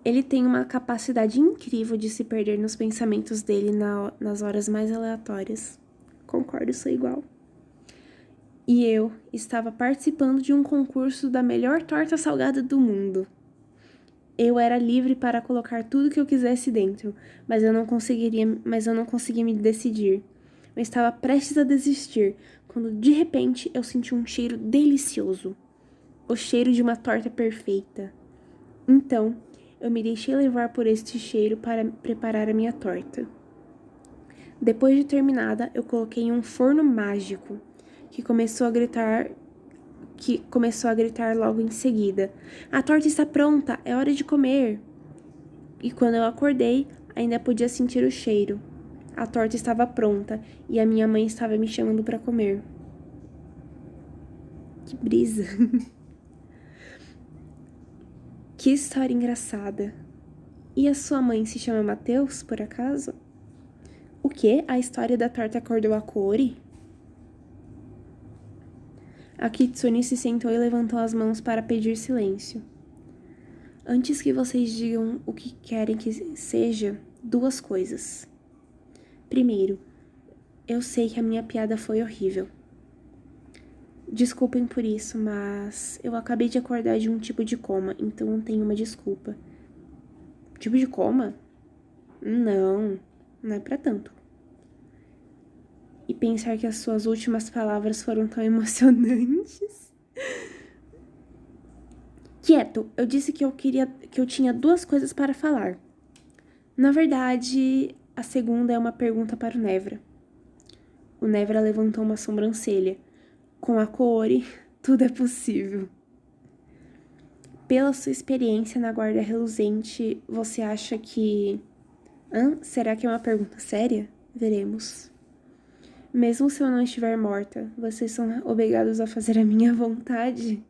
Ele tem uma capacidade incrível de se perder nos pensamentos dele nas horas mais aleatórias. Concordo, sou igual. E eu estava participando de um concurso da melhor torta salgada do mundo. Eu era livre para colocar tudo que eu quisesse dentro, mas eu não conseguia me decidir. Eu estava prestes a desistir, quando de repente eu senti um cheiro delicioso. O cheiro de uma torta perfeita. Então, eu me deixei levar por este cheiro para preparar a minha torta. Depois de terminada, eu coloquei em um forno mágico, que começou a gritar logo em seguida: "A torta está pronta, é hora de comer!" E quando eu acordei, ainda podia sentir o cheiro. A torta estava pronta e a minha mãe estava me chamando para comer. Que brisa! Que história engraçada! E a sua mãe se chama Matheus, por acaso? O quê? A história da torta acordou a Kaori? A Kitsune se sentou e levantou as mãos para pedir silêncio. Antes que vocês digam o que querem que seja, 2 coisas. Primeiro, eu sei que a minha piada foi horrível. Desculpem por isso, mas eu acabei de acordar de um tipo de coma, então não tenho uma desculpa. Tipo de coma? Não é pra tanto. E pensar que as suas últimas palavras foram tão emocionantes. Quieto, eu disse que eu tinha 2 coisas para falar. Na verdade, a segunda é uma pergunta para o Nevra. O Nevra levantou uma sobrancelha. Com a Kaori, tudo é possível. Pela sua experiência na guarda reluzente, você acha que... Será que é uma pergunta séria? Veremos. Mesmo se eu não estiver morta, vocês são obrigados a fazer a minha vontade?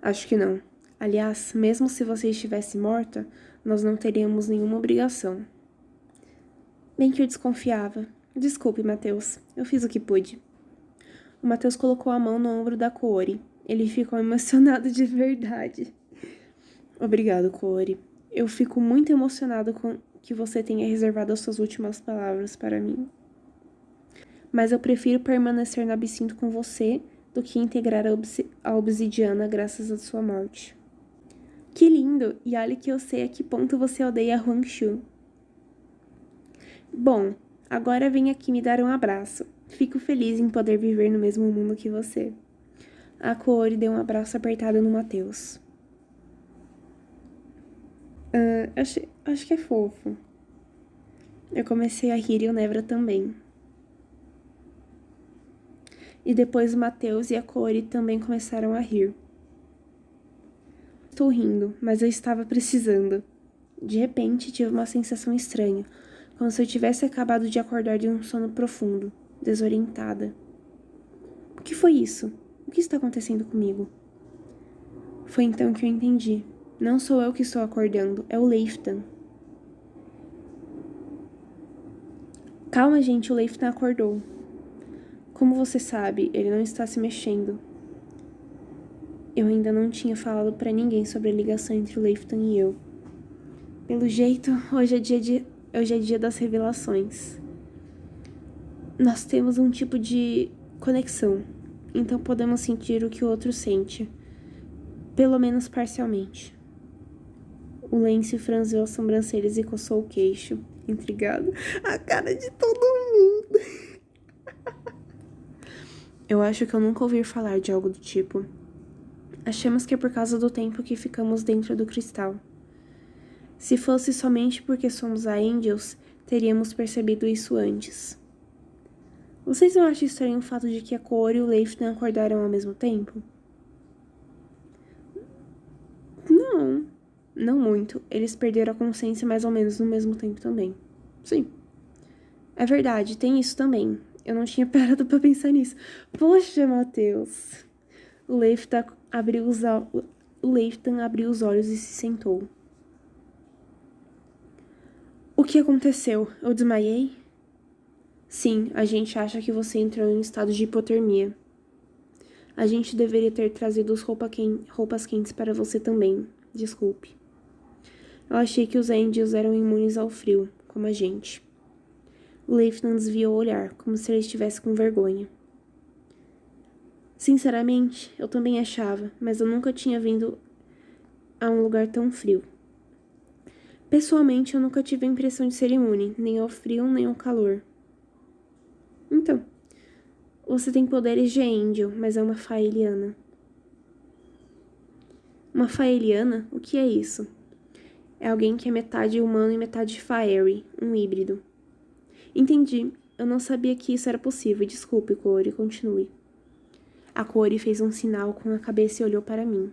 Acho que não. Aliás, mesmo se você estivesse morta, nós não teríamos nenhuma obrigação. Bem que eu desconfiava. Desculpe, Matheus. Eu fiz o que pude. O Matheus colocou a mão no ombro da Kaori. Ele ficou emocionado de verdade. Obrigado, Kaori. Eu fico muito emocionado com que você tenha reservado as suas últimas palavras para mim. Mas eu prefiro permanecer no absinto com você do que integrar a obsidiana graças à sua morte. Que lindo! E olha que eu sei a que ponto você odeia a Huangshu. Bom, agora vem aqui me dar um abraço. Fico feliz em poder viver no mesmo mundo que você. A Kaori deu um abraço apertado no Matheus. Acho que é fofo. Eu comecei a rir e o Nevra também. E depois o Matheus e a Kaori também começaram a rir. Estou rindo, mas eu estava precisando. De repente, tive uma sensação estranha, como se eu tivesse acabado de acordar de um sono profundo, desorientada. O que foi isso? O que está acontecendo comigo? Foi então que eu entendi. Não sou eu que estou acordando, é o Leiftan. Calma, gente, o Leiftan acordou. Como você sabe, ele não está se mexendo. Eu ainda não tinha falado pra ninguém sobre a ligação entre o Leiftan e eu. Pelo jeito, hoje é dia das revelações. Nós temos um tipo de conexão, então podemos sentir o que o outro sente, pelo menos parcialmente. O Lance franziu as sobrancelhas e coçou o queixo, intrigado. A cara de todo mundo. Eu acho que eu nunca ouvi falar de algo do tipo. Achamos que é por causa do tempo que ficamos dentro do cristal. Se fosse somente porque somos a Angels, teríamos percebido isso antes. Vocês não acham estranho o fato de que a Kaori e o Leiftan acordaram ao mesmo tempo? Não muito. Eles perderam a consciência mais ou menos no mesmo tempo também. Sim. É verdade, tem isso também. Eu não tinha parado pra pensar nisso. Poxa, Matheus. O Leiftan abriu os olhos e se sentou. O que aconteceu? Eu desmaiei? Sim, a gente acha que você entrou em estado de hipotermia. A gente deveria ter trazido roupas quentes para você também. desculpe. Eu achei que os Angels eram imunes ao frio, como a gente. O Leifton desviou o olhar, como se ele estivesse com vergonha. Sinceramente, eu também achava, mas eu nunca tinha vindo a um lugar tão frio. Pessoalmente, eu nunca tive a impressão de ser imune, nem ao frio, nem ao calor. Então, você tem poderes de Angel, mas é uma Faeliana. Uma Faeliana? O que é isso? É alguém que é metade humano e metade Faerie, um híbrido. Entendi. Eu não sabia que isso era possível. Desculpe, Koori, continue. A Koori fez um sinal com a cabeça e olhou para mim.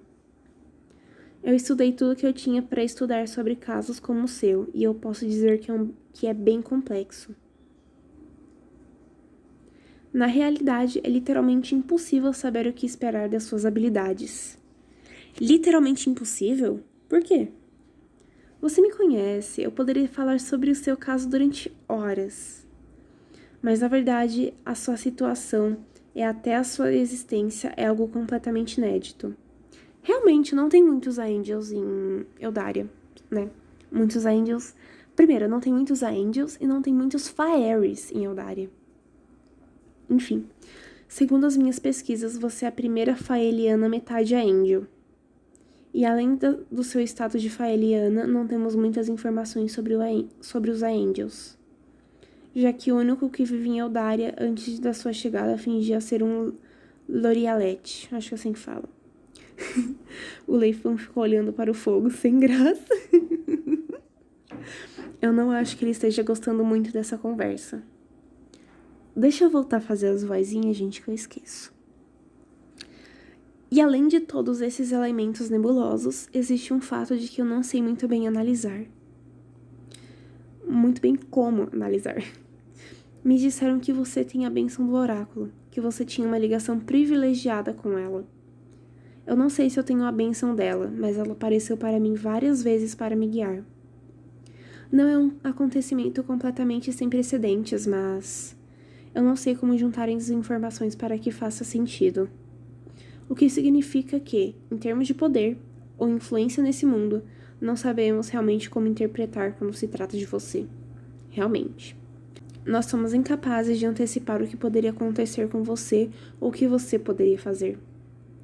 Eu estudei tudo que eu tinha para estudar sobre casos como o seu, e eu posso dizer que é bem complexo. Na realidade, é literalmente impossível saber o que esperar das suas habilidades. Literalmente impossível? Por quê? Você me conhece, eu poderia falar sobre o seu caso durante horas. Mas, na verdade, a sua situação e até a sua existência é algo completamente inédito. Realmente, não tem muitos Angels em Eldaria, né? Muitos Angels... Primeiro, não tem muitos Angels e não tem muitos Faeries em Eldaria. Enfim, segundo as minhas pesquisas, você é a primeira Faeliana metade Angel. E além do seu status de Faeliana, não temos muitas informações sobre os Angels. Já que o único que vivia em Eldaria antes da sua chegada fingia ser um Lorialete. Acho que é assim que fala. O Leifon ficou olhando para o fogo, sem graça. Eu não acho que ele esteja gostando muito dessa conversa. Deixa eu voltar a fazer as vozinhas, gente, que eu esqueço. E além de todos esses elementos nebulosos, existe um fato de que eu não sei muito bem analisar. Muito bem como analisar. Me disseram que você tem a bênção do oráculo, que você tinha uma ligação privilegiada com ela. Eu não sei se eu tenho a bênção dela, mas ela apareceu para mim várias vezes para me guiar. Não é um acontecimento completamente sem precedentes, mas... eu não sei como juntar as informações para que faça sentido. O que significa que, em termos de poder ou influência nesse mundo, não sabemos realmente como interpretar quando se trata de você. Realmente. Nós somos incapazes de antecipar o que poderia acontecer com você ou o que você poderia fazer.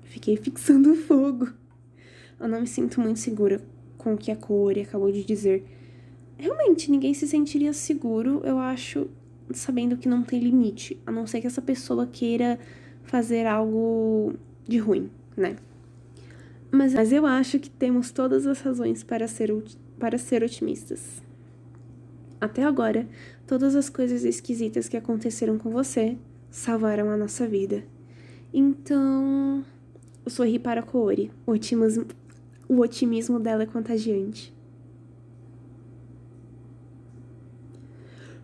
Fiquei fixando o fogo. Eu não me sinto muito segura com o que a Koori acabou de dizer. Realmente, ninguém se sentiria seguro, eu acho, sabendo que não tem limite, a não ser que essa pessoa queira fazer algo de ruim, né? Mas eu acho que temos todas as razões para ser otimistas. Até agora, todas as coisas esquisitas que aconteceram com você salvaram a nossa vida. Então, eu sorri para a Koori. O otimismo dela é contagiante.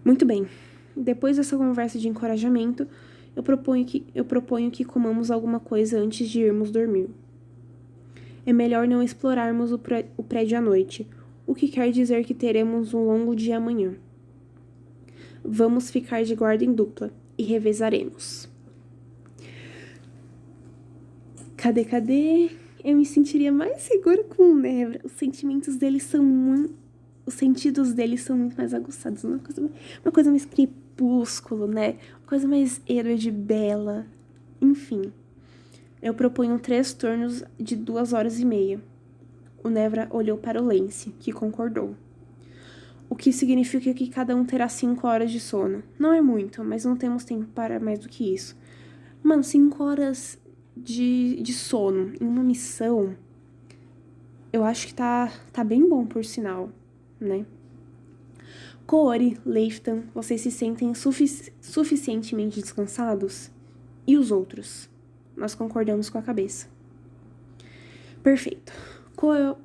Muito bem. Depois dessa conversa de encorajamento, eu proponho que comamos alguma coisa antes de irmos dormir. É melhor não explorarmos o prédio à noite, o que quer dizer que teremos um longo dia amanhã. Vamos ficar de guarda em dupla e revezaremos. Cadê? Eu me sentiria mais segura com o Nevra. Os sentidos dele são muito mais aguçados. Uma coisa mais crepúsculo, né? Uma coisa mais Edward Bella. Enfim. Eu proponho 3 turnos de 2h30. O Nevra olhou para o Lance, que concordou. O que significa que cada um terá 5 horas de sono. Não é muito, mas não temos tempo para mais do que isso. Mano, 5 horas de sono em uma missão, eu acho que tá bem bom, por sinal, né? Koori, Leifton, vocês se sentem suficientemente descansados? E os outros? Nós concordamos com a cabeça. Perfeito.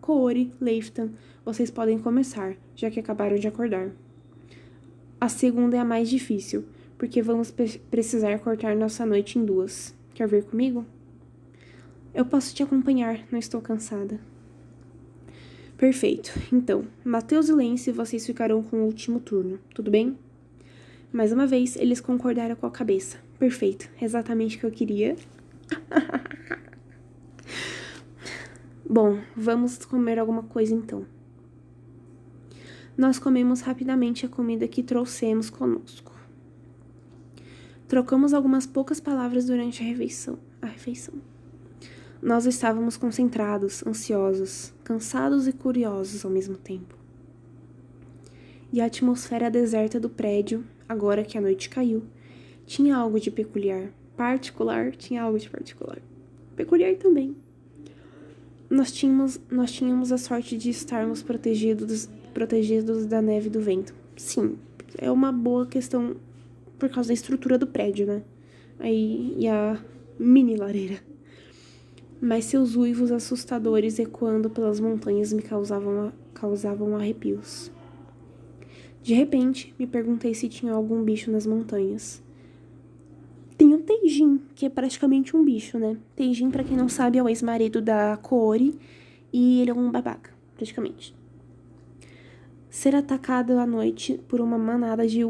Koori, Leifton, vocês podem começar, já que acabaram de acordar. A segunda é a mais difícil, porque vamos precisar cortar nossa noite em 2. Quer vir comigo? Eu posso te acompanhar, não estou cansada. Perfeito. Então, Matheus e Lance, vocês ficarão com o último turno, tudo bem? Mais uma vez, eles concordaram com a cabeça. Perfeito. Exatamente o que eu queria. Bom, vamos comer alguma coisa então. Nós comemos rapidamente a comida que trouxemos conosco. Trocamos algumas poucas palavras durante a refeição. Nós estávamos concentrados, ansiosos, cansados e curiosos ao mesmo tempo. E a atmosfera deserta do prédio, agora que a noite caiu, tinha algo de peculiar. Peculiar também. Nós tínhamos a sorte de estarmos protegidos da neve e do vento. Sim, é uma boa questão por causa da estrutura do prédio, né? Aí, e a mini lareira. Mas seus uivos assustadores ecoando pelas montanhas me causavam arrepios. De repente, me perguntei se tinha algum bicho nas montanhas. Tem o Teijin, que é praticamente um bicho, né? Teijin, pra quem não sabe, é o ex-marido da Koori e ele é um babaca, praticamente. Ser atacado à noite por uma manada de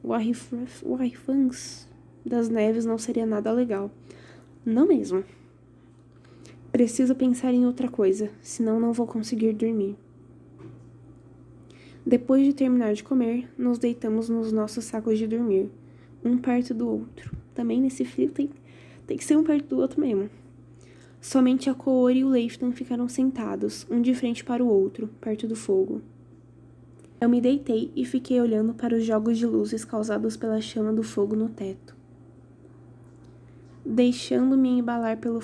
Warifangs das neves não seria nada legal. Não mesmo. Preciso pensar em outra coisa, senão não vou conseguir dormir. Depois de terminar de comer, nos deitamos nos nossos sacos de dormir, um perto do outro. Também nesse frio tem que ser um perto do outro mesmo. Somente a Koori e o Leifton ficaram sentados, um de frente para o outro, perto do fogo. Eu me deitei e fiquei olhando para os jogos de luzes causados pela chama do fogo no teto. Deixando-me embalar pelo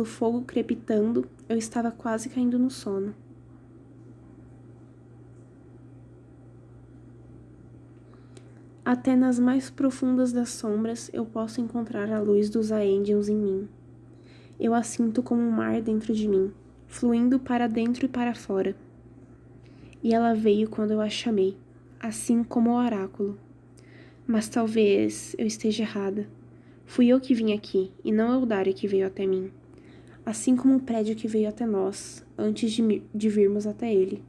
fogo crepitando, eu estava quase caindo no sono. Até nas mais profundas das sombras eu posso encontrar a luz dos Aendians em mim. Eu a sinto como um mar dentro de mim, fluindo para dentro e para fora. E ela veio quando eu a chamei, assim como o oráculo. Mas talvez eu esteja errada. Fui eu que vim aqui, e não Eldaria que veio até mim. Assim como o prédio que veio até nós, antes de virmos até ele.